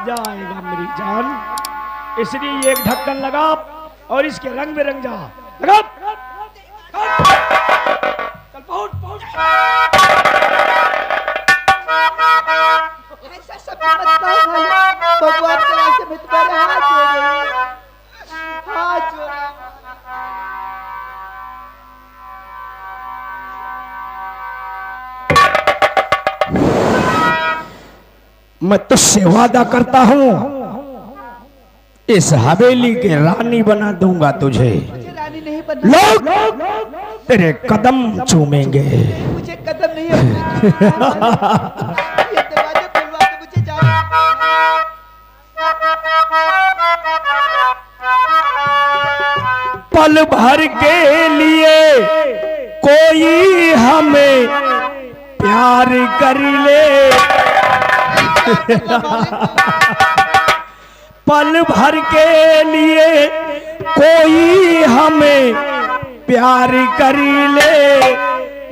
मजा आएगा मेरी जान। इसलिए एक ढक्कन लगा और इसके रंग में रंग जा। लगा चल पहुंच पहुंच। ऐसा सब मत कहो भगवान के रास्ते में तुम्हारे हाथ जोड़े, हाथ जोड़े। मैं तुझसे वादा करता हूँ इस हवेली के रानी बना दूंगा तुझे। मुझे रानी नहीं बनना, लोग तेरे कदम चूमेंगे। मुझे कदम नहीं अपने ये दरवाजे खुलवा के मुझे जाना। पल भर के लिए कोई हमें प्यार कर ले। पल भर के लिए कोई हमें प्यार कर ले,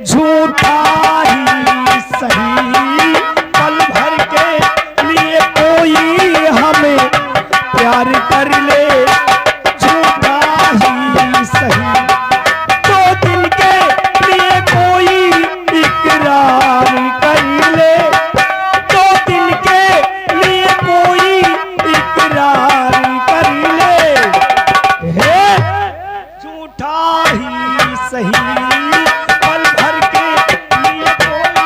झूठा ही सही। पल भर के लिए कोई हमें प्यार कर ले, झूठा ही सही। 2 दिन के लिए कोई इकरार कर ले, 2 दिन के लिए कोई इकरार कर ले, झूठा ही सही। पल भर के लिए कोई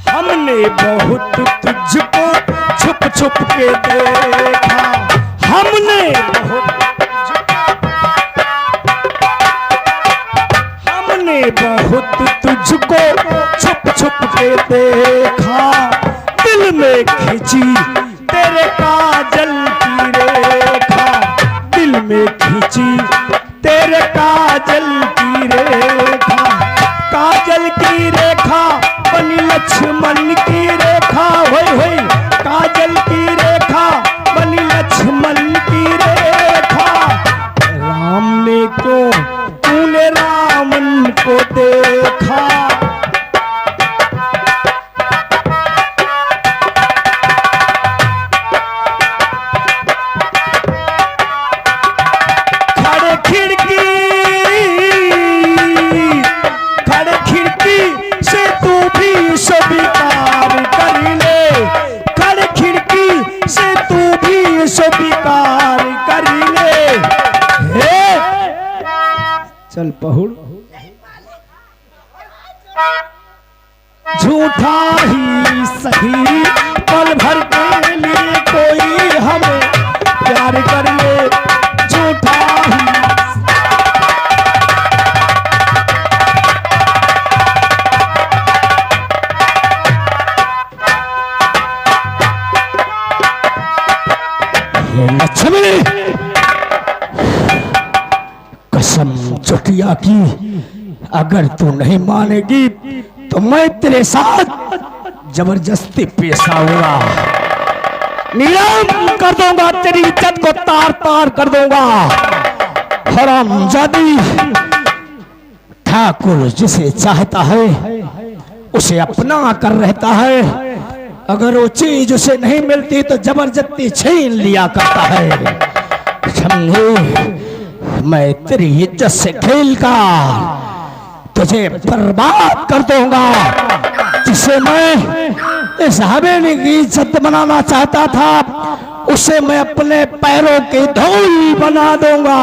हमें बहुत तुझको छुप छुप के देखा। हमने बहुत तुझको छुप छुप के देखा। दिल में खींची तेरे काजल की रेखा, दिल में खींची तेरे काजल की रेखा। काजल की रेखा बनी लक्ष्मण की रेखा, होय होय। काजल की रेखा बनी लक्ष्मण की रेखा। राम ने क्यों तूने रावण को देखा। खड़े खिड़की से तू भी स्वीकार कर ले, खड़े खिड़की से तू भी स्वीकार कर ले। चल पहुड़, झूठा ही सही। पल भर के लिए कोई हमें प्यार कर ले, झूठा ही। लक्ष्मी कसम चुटिया की, अगर तू नहीं मानेगी तो मैं तेरे साथ जबरदस्ती पेश आऊंगा। नीलाम कर दूंगा, तेरी इज्जत को तार तार कर दूंगा। हरामजादी, ठाकुर जिसे चाहता है उसे अपना कर रहता है, अगर वो चीज उसे नहीं मिलती तो जबरदस्ती छीन लिया करता है। समझे, मैं तेरी इज्जत से खेलकर तुझे बर्बाद कर दूंगा। जिसे मैं इस हवेली की इज्जत बनाना चाहता था उसे मैं अपने पैरों की धूल बना दूंगा।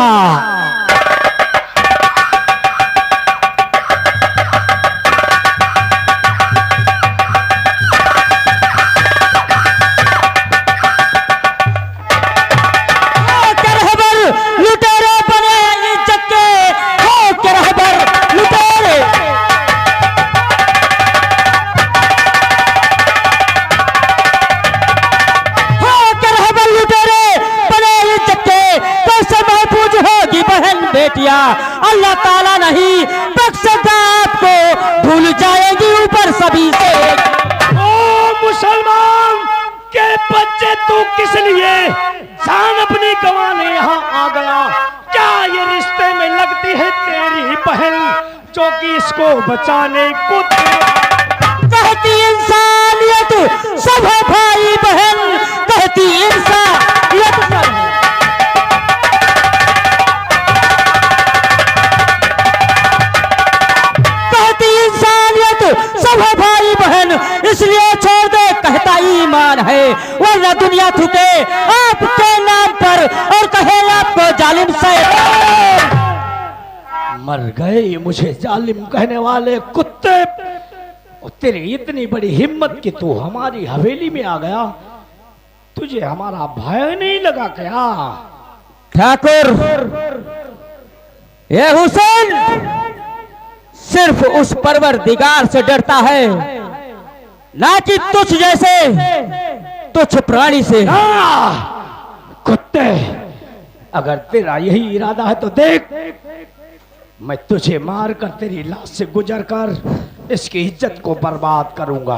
लुटेरे बिटिया, अल्लाह ताला नहीं बख्शेगा आपको, भूल जाएगी ऊपर सभी से। ओ मुसलमान के बच्चे, तू किस लिए जान अपनी गंवाने यहाँ आ गया? क्या ये रिश्ते में लगती है तेरी बहन जो कि इसको बचाने को कहती इंसानियत सब है भाई बहन, कहती इंसानियत सब है। कहती इंसानियत सब है भाई बहन, इसलिए छोड़ दे कहता ईमान है, वरना दुनिया थूके आपके नाम पर और कहे आपको जालिम शैतान। मर गए मुझे जालिम कहने वाले कुत्ते। और तेरी इतनी बड़ी हिम्मत कि तू हमारी हवेली में आ गया, तुझे हमारा भय नहीं लगा क्या? ठाकुर, ये हुसैन सिर्फ उस परवरदिगार से डरता है, ना कि तुझ जैसे तुच्छ प्राणी से। कुत्ते, अगर तेरा यही इरादा है तो देख, मैं तुझे मारकर तेरी लाश से गुजर कर इसकी इज्जत को बर्बाद करूंगा।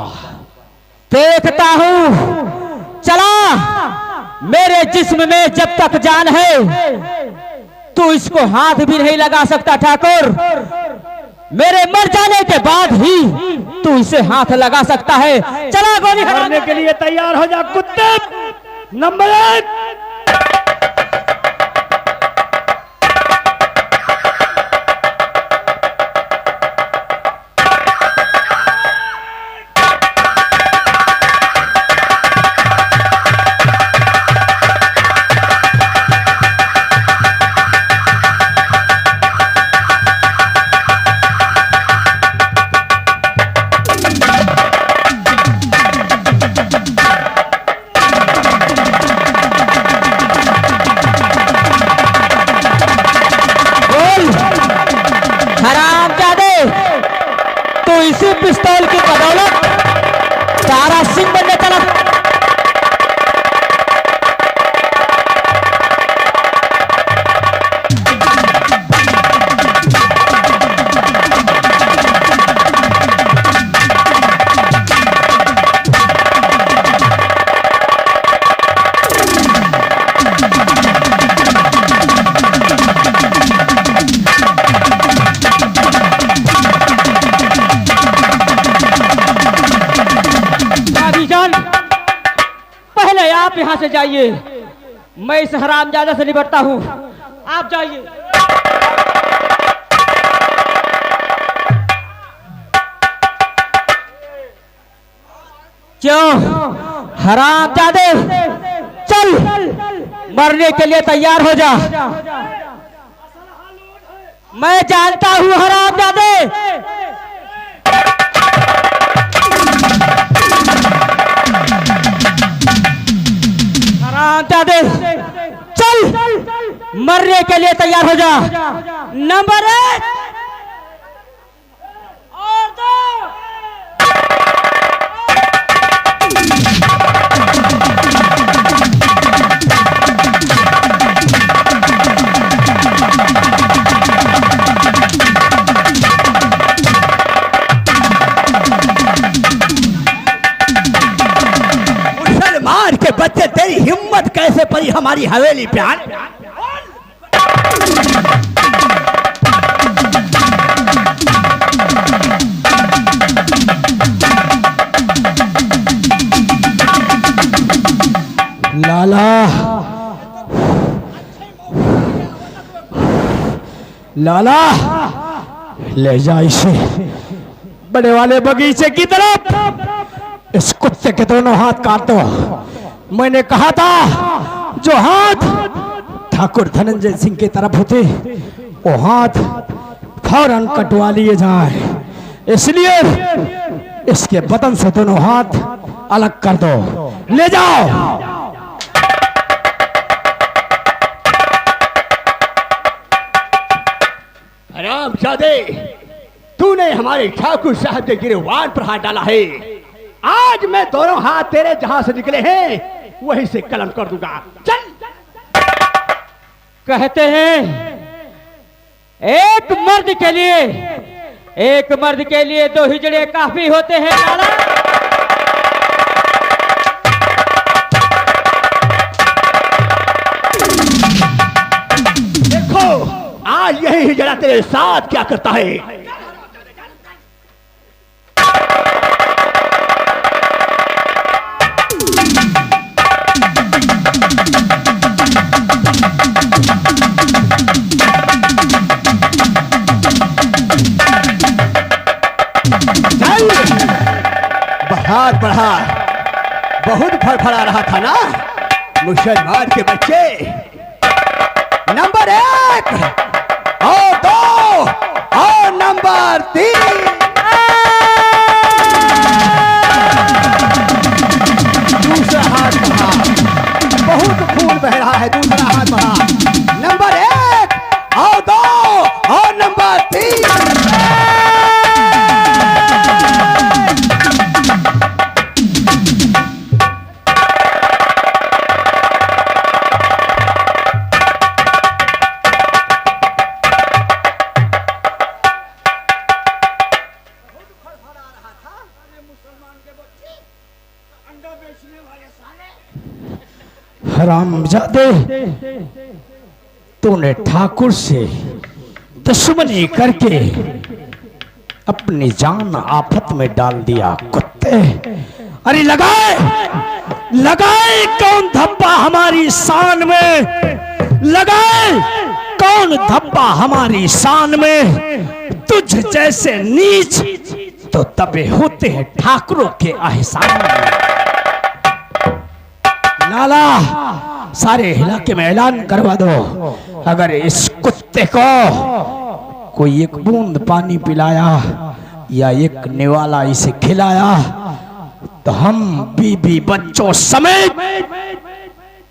देखता हूं, चला, मेरे जिस्म में जब तक जान है तू इसको हाथ भी नहीं लगा सकता ठाकुर, मेरे मर जाने के बाद ही तू इसे हाथ लगा सकता है। चला गोली मरने के लिए तैयार हो जा कुत्ते। नंबर 1, इसी पिस्तौल की बदौलत तारा सिंह बनने चला। पहले आप यहां से जाइए, मैं इस हरामजादा से निपटता हूं, आप जाइए। क्यों हरामजादे, चल मरने के लिए तैयार हो जा। मैं जानता हूं हरामजादे, हरामजादे, चल मरने के लिए तैयार हो जा। नंबर 1 और 2। मुसलमान के बच्चे, तेरी हिम्मत कैसे पड़ी हमारी हवेली पे आने? लाला, लाला, ले जा इसे बड़े वाले बगीचे की तरफ। इस कुत्ते के दोनों हाथ काट दो। मैंने कहा था जो हाथ ठाकुर धनंजय सिंह की तरफ होते वो हाथ फौरन कटवा लिए जाए, इसलिए इसके बदन से दोनों हाथ अलग कर दो। ले जाओ। हरामजादे, तूने हमारे ठाकुर साहब के गिरवान पर हाथ डाला है। आज मैं दोनों हाथ तेरे जहां से निकले हैं वहीं से कलम कर दूंगा। चल। कहते हैं एक मर्द के लिए दो हिजड़े काफी होते हैं लाला। देखो आज यही हिजड़ा तेरे साथ क्या करता है। बहुत बढ़ा, बहुत फड़फड़ा रहा था ना मुसलमान के बच्चे। नंबर 1 और 2 और नंबर 3। दूसरा हाथ बढ़ा, बहुत खून बह रहा है। दूसरा हाथ बढ़ा, नंबर 1 और 2 और नंबर 3। हरामजादे, तूने ठाकुर से दुश्मनी करके अपनी जान आफत में डाल दिया कुत्ते। अरे लगाए लगाए कौन धब्बा हमारी शान में, लगाए कौन धब्बा हमारी शान में। तुझ जैसे नीच तो तबे होते हैं ठाकुरों के एहसान में। लाला सारे इलाके में ऐलान करवा दो, अगर इस कुत्ते को कोई एक बूंद पानी पिलाया या एक निवाला इसे खिलाया तो हम बीबी बच्चों समेत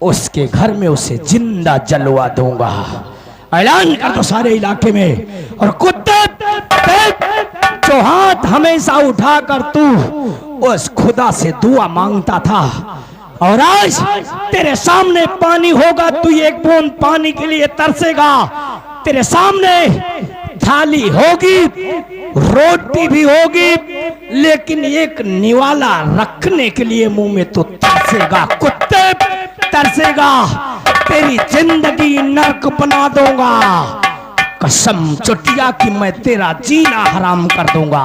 उसके घर में उसे जिंदा जलवा दूंगा। ऐलान कर दो सारे इलाके में। और कुत्ते जो हाथ हमेशा उठाकर तू उस खुदा से दुआ मांगता था, और आज तेरे सामने पानी होगा, तू एक बूंद पानी के लिए तरसेगा। तेरे सामने थाली होगी, रोटी भी होगी, लेकिन एक निवाला रखने के लिए मुंह में तो तरसेगा। कुत्ते तरसेगा, तेरी जिंदगी नरक बना दूंगा। कसम चुटिया कि मैं तेरा जीना हराम कर दूंगा।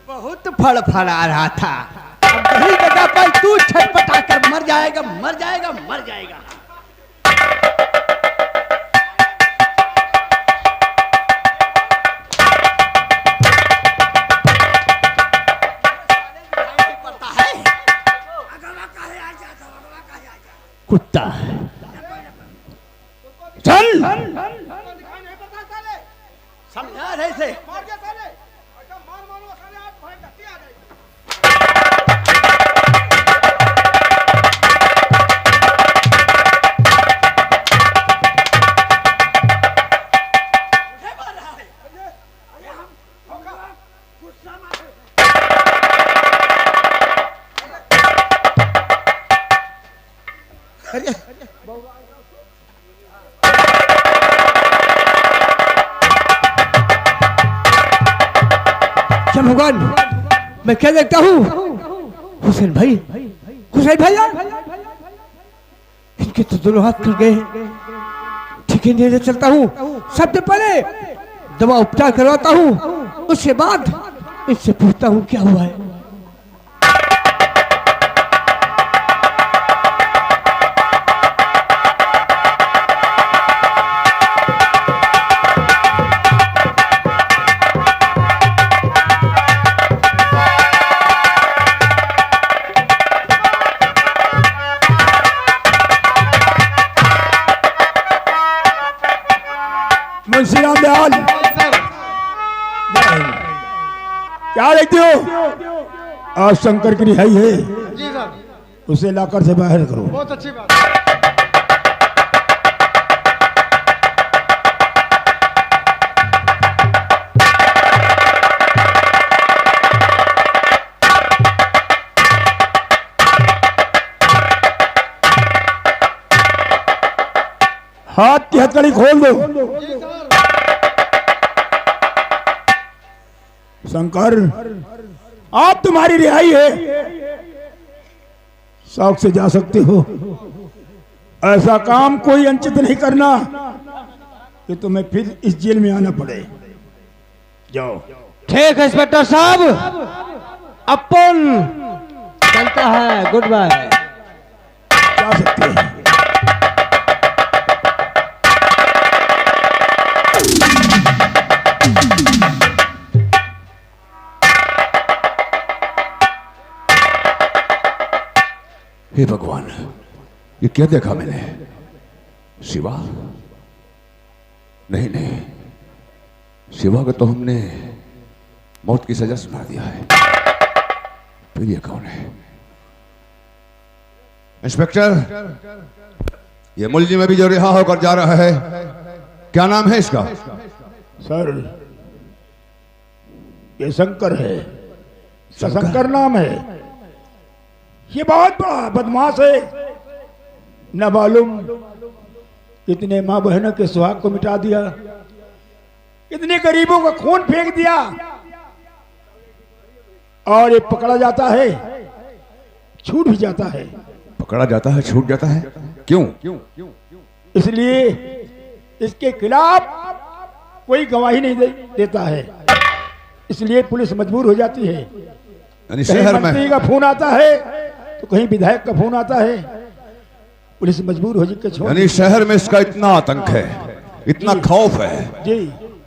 बहुत फड़फड़ा रहा था। अब यही जगह पर तू छटपटा कर मर जाएगा, मर जाएगा, मर जाएगा। कुत्ता चल समझा रहे थे। क्या भगवान, मैं क्या देखता हूँ? हुसैन भाई, हुसैन भाई इनके तो दोनों हाथ कट गए। ठीक है, नहीं चलता हूँ। सबसे पहले दवा उपचार करवाता हूँ, उसके बाद इससे पूछता हूँ क्या हुआ है। मुंशीराम दयाल, क्या देखते हो? आज शंकर की रिहाई है, जी सर। उसे लाकर से बाहर करो। बहुत अच्छी बात है। हाथ की हथकड़ी खोल दो। शंकर, आप तुम्हारी रिहाई है, शौक से जा सकते हो। ऐसा काम कोई अंचित नहीं करना कि तुम्हें फिर इस जेल में आना पड़े। जाओ। ठीक है इंस्पेक्टर साहब, अपन चलता है। Good bye. जा सकते हैं। हे भगवान, ये क्या देखा मैंने? शिवा? नहीं नहीं, शिवा को तो हमने मौत की सजा सुना दिया है। फिर ये कौन है? इंस्पेक्टर, ये मुलजिम अभी जो रिहा होकर जा रहा है, क्या नाम है इसका? सर, ये शंकर है। शंकर नाम है। ये बहुत बड़ा बदमाश है। न मालूम कितने माँ बहनों के सुहाग को मिटा दिया, कितने गरीबों का खून फेंक दिया, और ये पकड़ा जाता है, छूट भी जाता है। पकड़ा जाता है, छूट जाता है? क्यों? इसलिए इसके खिलाफ कोई गवाही नहीं देता है, इसलिए पुलिस मजबूर हो जाती है। यानी शहर में मंत्री का फोन आता है तो कहीं विधायक का फोन आता है, पुलिस मजबूर हो जाकर छोड़। यानी शहर में इसका इतना आतंक है, इतना खौफ है जी,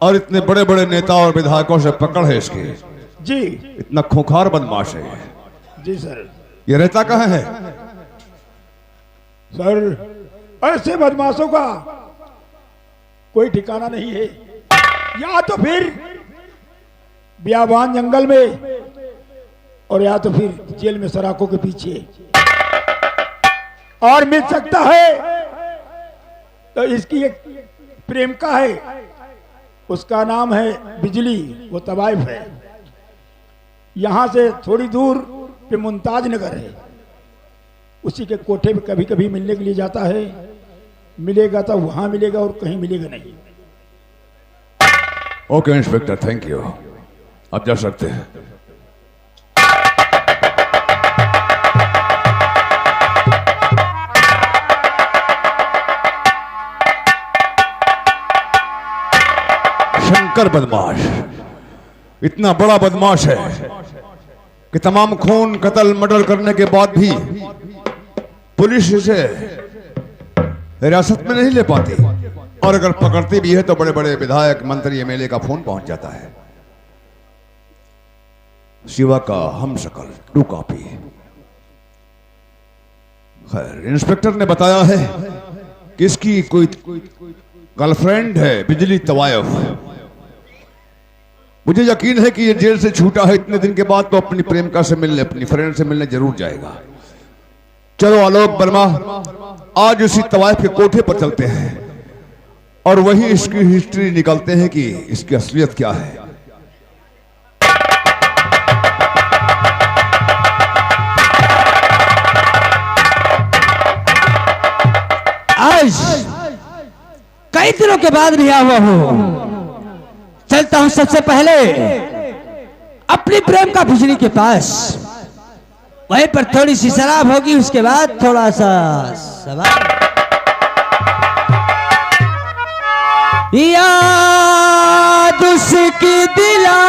और इतने बड़े बड़े नेता और विधायकों से पकड़ है इसकी। जी इतना खूंखार बदमाश है। जी सर। ये रहता कहाँ है? सर, ऐसे बदमाशों का कोई ठिकाना नहीं है। या तो फिर बियाबान जंगल में, और या तो फिर जेल में सराखों के पीछे। और मिल सकता है तो इसकी एक प्रेमिका है, उसका नाम है बिजली, वो तवाइफ है। यहां से थोड़ी दूर पे मुमताज नगर है, उसी के कोठे पे कभी कभी मिलने के लिए जाता है। मिलेगा तो वहां मिलेगा और कहीं मिलेगा नहीं। Okay inspector, thank you. अब जा सकते हैं। शंकर बदमाश इतना बड़ा बदमाश है कि तमाम खून कत्ल मर्डर करने के बाद भी पुलिस इसे हिरासत में नहीं ले पाती, और अगर पकड़ती भी है तो बड़े बड़े विधायक, मंत्री, एमएलए का फोन पहुंच जाता है। शिवा का हम शकल, टू कॉपी। खैर, इंस्पेक्टर ने बताया है कि इसकी कोई गर्लफ्रेंड है, बिजली तवायफ। मुझे यकीन है कि ये जेल से छूटा है इतने दिन के बाद, तो अपनी प्रेमिका से मिलने, अपनी फ्रेंड से मिलने जरूर जाएगा। चलो आलोक वर्मा, आज उसी तवायफ के कोठे पर चलते हैं और वही इसकी हिस्ट्री निकालते हैं कि इसकी असलियत क्या है। आज कई दिनों के बाद रिहा हुआ हूं। चलता हूं सबसे पहले अपनी प्रेम का बिजली के पास, वहीं पर थोड़ी सी शराब होगी, उसके बाद थोड़ा सा सवाल। याद उसकी दिला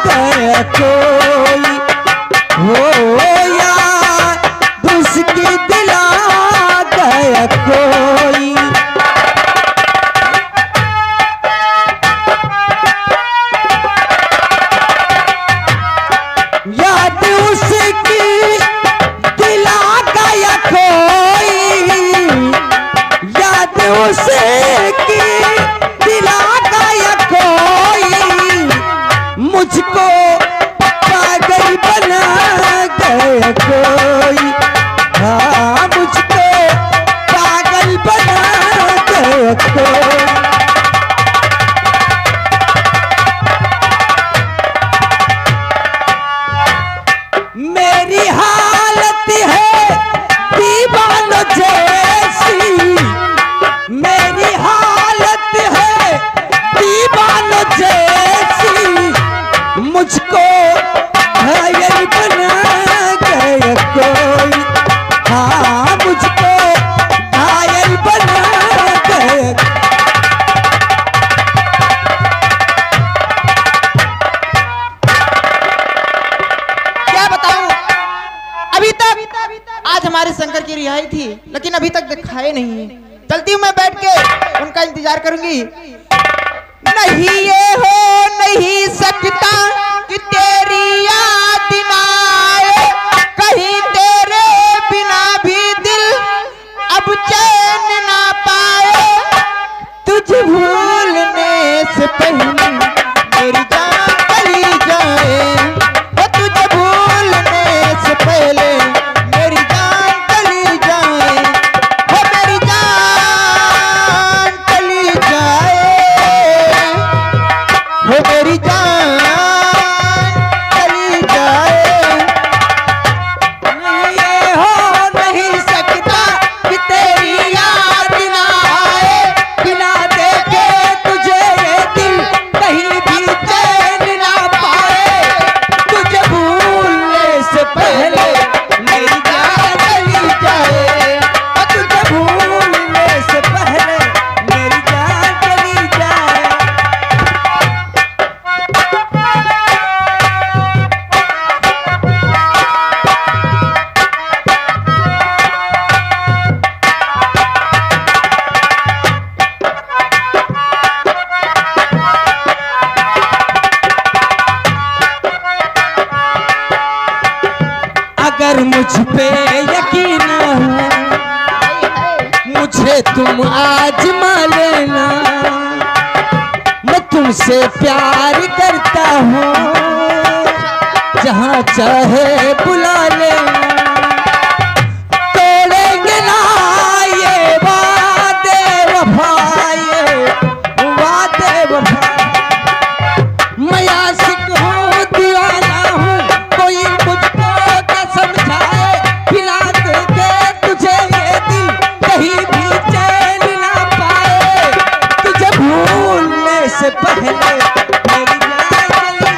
गया कोई, हो याद उसकी दिला गया कोई। याद उसकी दिला गया कोई, याद उसकी दिला गया कोई, मुझको पागल बना गया कोई। हाँ, मुझको पागल बना गया कोई। मेरी हालत है दीवानों जैसी, मेरी तक आज हमारे शंकर की रिहाई थी, लेकिन अभी तक दिखाए नहीं है। चलती हूँ मैं, बैठ के उनका इंतजार करूंगी। नहीं ये हो नहीं सकता कि तेरी याद ना आए, कहीं तेरे बिना भी दिल अब चैन ना पाए। तुझे भूलने से पहले मेरी जान चली जाए, वो तुझे भूलने से पहले मेरी जान चली जाए, वो मेरी जान चली जाए, वो मेरी जान चली जाए। नहीं ये हो नहीं सकता कि तेरी याद ना आए, बिना देखे तुझे ये दिल कहीं भी चैन ना पाए। तुझे भूलने से पहले मेरी जान चली जाए, और तुझे भूलने से पहले मेरी जान चली जाए। अगर मुझ पे यकीन है, मुझे तुम आजमा लेना। मैं तुमसे प्यार करता हूँ, जहाँ चाहे बुला लेना। तोड़ेंगे ना ये वादे वफा, ये वादे वफा। मैं आशिक हूँ, दीवाना हूँ, कोई मुझको क्या समझाए। पिला के तुझे ये दिल कहीं भी चैन ना पाए। तुझे भूलने से पहले मेरी जान चली।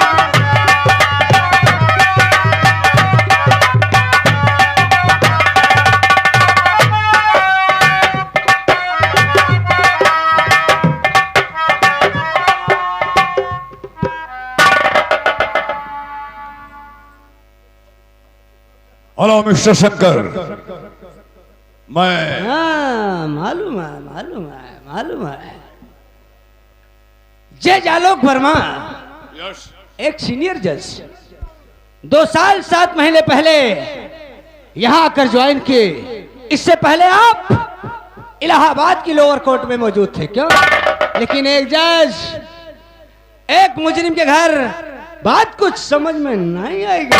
हेलो मिस्टर शंकर, मैं हाँ, मालूम है, मालूम है, मालूम है। जज आलोक वर्मा, एक सीनियर जज, 2 साल 7 महीने पहले यहां आकर ज्वाइन किए। इससे पहले आप इलाहाबाद की लोअर कोर्ट में मौजूद थे, क्यों? लेकिन एक जज एक मुजरिम के घर, बात कुछ समझ में नहीं आएगी।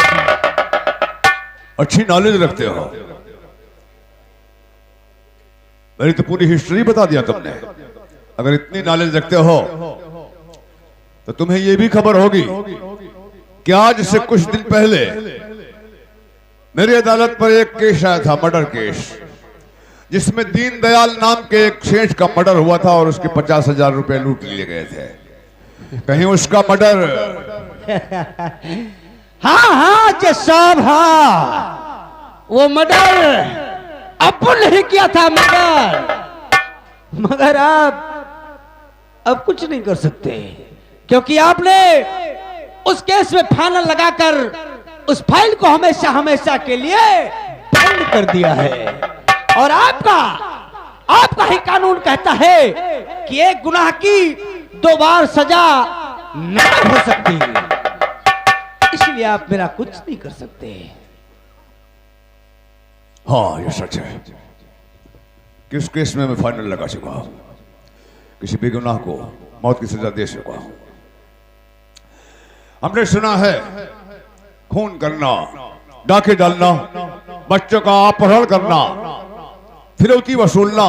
अच्छी नॉलेज रखते हो, मेरी तो पूरी हिस्ट्री बता दिया तुमने। अगर इतनी नॉलेज रखते हो तो तुम्हें यह भी खबर होगी कि आज से कुछ दिन पहले मेरी अदालत पर एक केस आया था, मर्डर केस, जिसमें दीनदयाल नाम के एक सेठ का मर्डर हुआ था और उसके 50,000 रुपए लूट लिए गए थे। कहीं उसका मर्डर? हाँ हाँ जज साहब, हाँ, वो मर्डर अपन नहीं किया था, मगर आप अब कुछ नहीं कर सकते, क्योंकि आपने उस केस में फाइनल लगाकर उस फाइल को हमेशा हमेशा के लिए बंद कर दिया है। और आपका ही कानून कहता है कि एक गुनाह की 2 बार सजा नहीं हो सकती, इसलिए आप मेरा कुछ नहीं कर सकते। हाँ, ये सच है। किस केस में मैं फाइनल लगा चुका हूं, किसी बेगुनाह को मौत की सजा दे चुका हूं। हमने सुना है खून करना, डाके डालना, बच्चों का अपहरण करना, फिरौती वसूलना,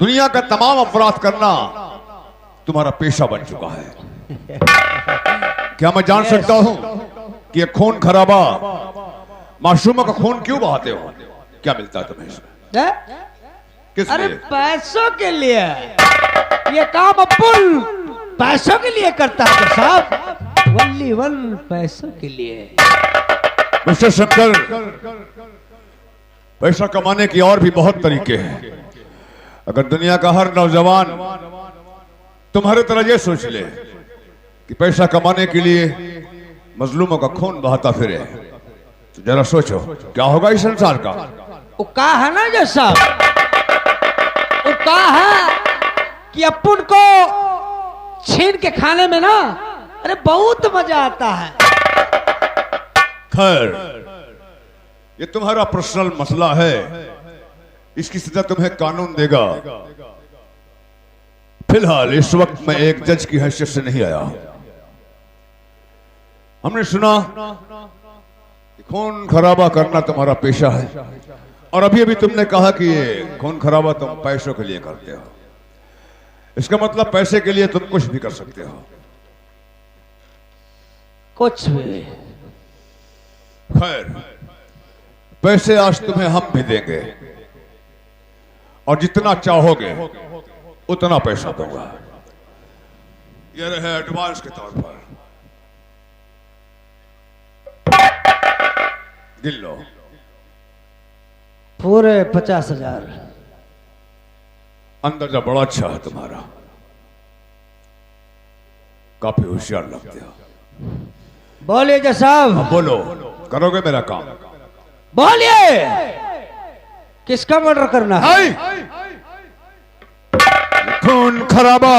दुनिया का तमाम अपराध करना तुम्हारा पेशा बन चुका है। क्या मैं जान सकता हूं कि ये खून खराबा, मासूमों का खून क्यों बहाते हो? क्या मिलता है तुम्हें इसमें? किस अरे लिए? पैसों के लिए। ये काम अपुल पैसों के लिए करता है साहब, वल्ली वन पैसों के लिए। मिस्टर शंकर, पैसा कमाने की और भी बहुत तरीके हैं। अगर दुनिया का हर नौजवान तुम्हारे तरह ये सोच ले कि पैसा कमाने के लिए मजलूमों का खून बहाता फिरे, तो जरा सोचो क्या होगा इस संसार का। वो कहा है ना जज साहब, वो कहा है कि अपन को छीन के खाने में ना अरे बहुत मजा आता है। खैर ये तुम्हारा पर्सनल मसला है, इसकी सजा तुम्हें कानून देगा। फिलहाल इस वक्त मैं एक जज की हैसियत से नहीं आया। हमने सुना कि खून खराबा करना तुम्हारा पेशा है, और अभी अभी तुमने कहा कि ये खून खराबा तुम पैसों के लिए करते हो। इसका मतलब पैसे के लिए तुम कुछ भी कर सकते हो। कुछ भी। खैर पैसे आज तुम्हें हम भी देंगे, और जितना चाहोगे उतना पैसा दूंगा। यह रहे एडवांस के तौर पर, गिन लो। पूरे 50,000। अंदाजा बड़ा अच्छा है तुम्हारा, काफी होशियार लगते हो। बोलिए जज साहब, अब बोलो, करोगे मेरा काम? बोलिए किसका मर्डर करना है? खून खराबा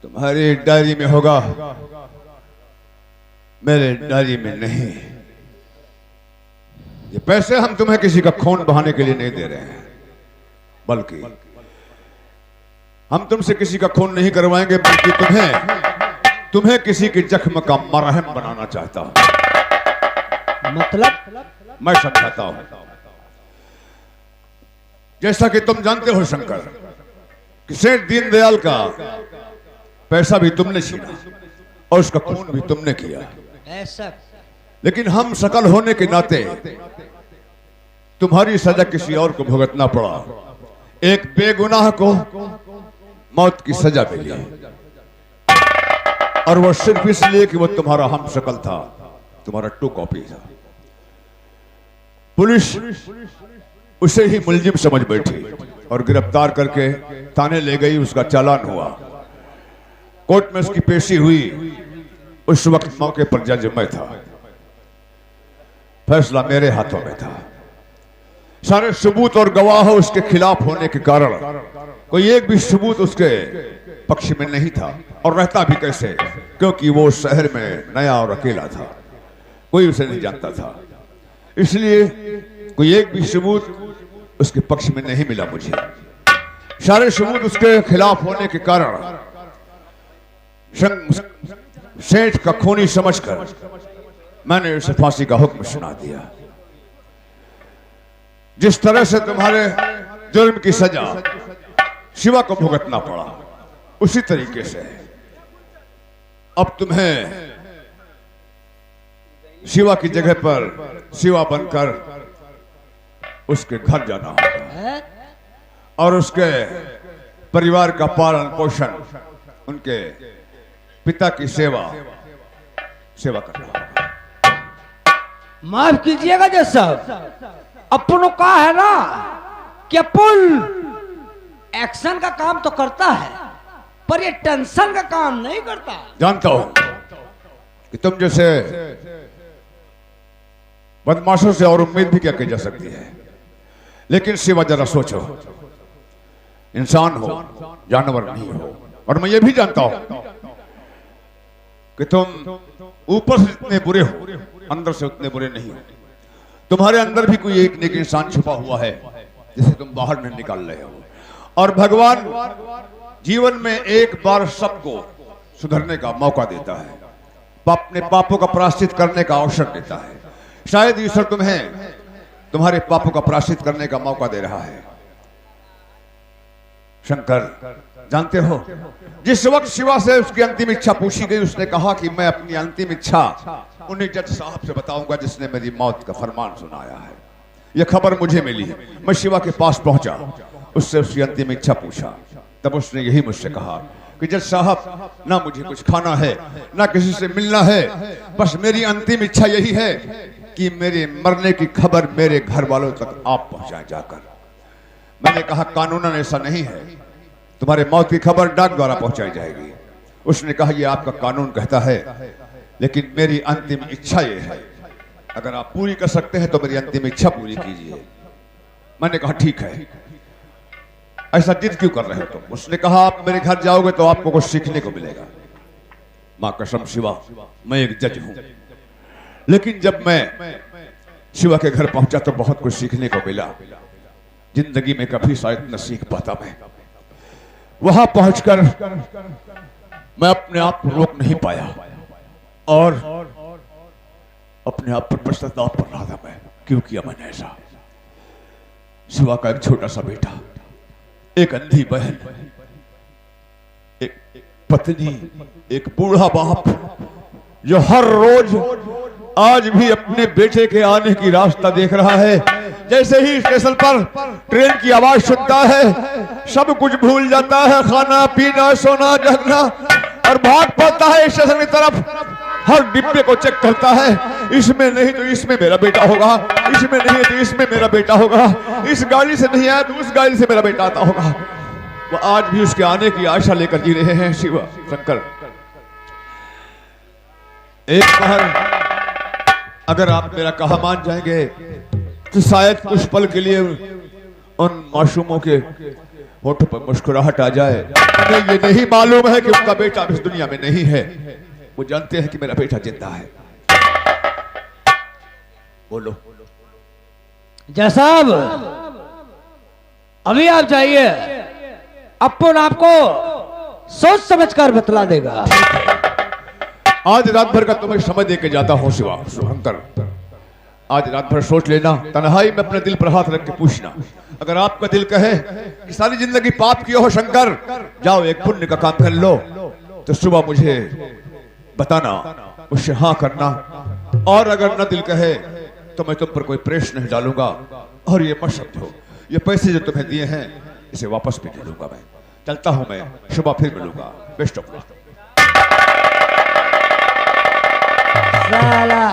तुम्हारी डायरी में होगा, मेरे डायरी में नहीं। ये पैसे हम तुम्हें किसी का खून बहाने के लिए नहीं दे रहे हैं, बल्कि हम तुमसे किसी का खून नहीं करवाएंगे, बल्कि तुम्हें किसी के जख्म का मरहम बनाना चाहता हूं। मतलब? मैं समझाता हूं। जैसा कि तुम जानते हो शंकर, कि सेठ दीनदयाल का पैसा भी तुमने छीना और उसका खून भी तुमने किया। ऐसा? लेकिन हम शकल होने के नाते तुम्हारी सजा किसी और को भुगतना पड़ा। एक बेगुनाह को मौत की सजा मिली, और वो सिर्फ इसलिए कि वो तुम्हारा हम शकल था, तुम्हारा टू कॉपी था। पुलिस उसे ही मुलजिम समझ बैठी और गिरफ्तार करके थाने ले गई। उसका चालान हुआ, कोर्ट में उसकी पेशी हुई। उस वक्त मौके पर जज मैं था, फैसला मेरे हाथों में था। सारे सबूत और गवाह उसके खिलाफ होने के कारण कोई एक भी सबूत उसके पक्ष में नहीं था, और रहता भी कैसे, क्योंकि वो शहर में नया और अकेला था, कोई उसे नहीं जानता था। इसलिए कोई एक भी सबूत उसके पक्ष में नहीं मिला मुझे। सारे सबूत उसके खिलाफ होने के कारण सेठ का खूनी समझकर मैंने उसे फांसी का हुक्म सुना दिया। जिस तरह से तुम्हारे जुर्म की सजा शिवा को भुगतना पड़ा, उसी तरीके से अब तुम्हें शिवा की जगह पर शिवा बनकर उसके घर जाना होगा, और उसके परिवार का पालन पोषण, उनके पिता की सेवा करना होगा। माफ कीजिएगा जज साहब, अपन कहा है ना कि अपन एक्शन का काम तो करता है, पर ये टेंशन का काम नहीं करता। जानता हूं कि तुम जैसे बदमाशों से और उम्मीद भी क्या की जा सकती है, लेकिन सिवा जरा सोचो, इंसान हो, जानवर नहीं हो। और मैं ये भी जानता हूं कि तुम ऊपर से इतने बुरे हो, अंदर से उतने बुरे नहीं हो। तुम्हारे अंदर भी कोई एक नेक इंसान छुपा हुआ है जिसे तुम बाहर नहीं निकाल रहे हो। और भगवान जीवन में एक बार सबको सुधरने का मौका देता है, अपने पापों का प्रायश्चित करने का अवसर देता है। शायद ईश्वर तुम्हें तुम्हारे पापों का प्रायश्चित करने का मौका दे रहा है। शंकर, जानते हो, जिस वक्त शिवा से उसकी अंतिम इच्छा पूछी गई, उसने कहा कि मैं अपनी अंतिम इच्छा उन्हीं जज साहब से बताऊंगा जिसने मेरी मौत का फरमान सुनाया है। यह खबर मुझे मिली, मैं शिवा के पास पहुंचा, उससे उसकी अंतिम इच्छा पूछा। तब उसने यही मुझसे कहा कि जज साहब, ना मुझे कुछ खाना है, ना किसी से मिलना है, बस मेरी अंतिम इच्छा यही है कि मेरे मरने की खबर मेरे घर वालों तक आप पहुंचाएं जाकर। मैंने कहा कानूनन ऐसा नहीं है, तुम्हारे मौत की खबर डाक द्वारा पहुंचाई जाएगी। उसने कहा यह आपका कानून कहता है, लेकिन मेरी अंतिम इच्छा यह है अगर आप पूरी कर सकते हैं तो मेरी अंतिम इच्छा पूरी कीजिए। मैंने कहा ठीक है। ऐसा जिद क्यों कर रहे हो तुम? उसने कहा आप मेरे घर जाओगे तो आपको कुछ सीखने को मिलेगा। मां कसम शिवा, मैं एक जज हूं, लेकिन जब मैं शिवा के घर पहुंचा तो बहुत कुछ सीखने को मिला। जिंदगी में कभी शायद न सीख पाता मैं। वहां पहुंचकर मैं अपने आप को रोक नहीं पाया और अपने आप पर पश्चाताप कर रहा था। मैं क्यों किया मैंने ऐसा? शिवा का एक छोटा सा बेटा, एक अंधी बहन, एक पत्नी, एक बूढ़ा बाप जो हर रोज आज भी अपने बेटे के आने की रास्ता देख रहा है। जैसे ही स्टेशन पर ट्रेन की आवाज सुनता है सब कुछ भूल जाता है, खाना पीना सोना जगना, और भाग पड़ता है स्टेशन की तरफ। हर डिब्बे को चेक करता है, इसमें नहीं तो इसमें मेरा बेटा होगा, इसमें नहीं तो इसमें मेरा बेटा होगा, इस गाड़ी से नहीं आया तो उस गाड़ी से मेरा बेटा आता होगा। वो आज भी उसके आने की आशा लेकर जी रहे हैं। शिवा शंकर, एक बार अगर आप मेरा कहा मान जाएंगे तो शायद कुछ पल के लिए उन मासूमों के होठों पर मुस्कुराहट आ जाए। उन्हें ये नहीं मालूम है कि उनका बेटा इस दुनिया में नहीं है। वो जानते हैं कि मेरा बेटा जिंदा है। बोलो। जय साहब, अभी आप जाइए, अपन आपको सोच समझकर बतला देगा। आज रात भर का तुम्हें समय देके जाता हूं शिवा शुभंकर। आज रात भर सोच लेना, तन्हाई में अपने दिल पर हाथ रख के पूछना। अगर आपका दिल कहे कि सारी जिंदगी पाप किया हो शंकर, जाओ एक पुण्य का काम कर लो, तो सुबह मुझे बताना, उससे हाँ करना। और अगर न दिल कहे तो मैं तुम पर कोई प्रेस नहीं डालूंगा। और ये मत समझो, ये पैसे जो तुम्हें दिए हैं इसे वापस भी दे दूंगा। मैं चलता हूं, मैं सुबह फिर मिलूंगा। Best of luck. साला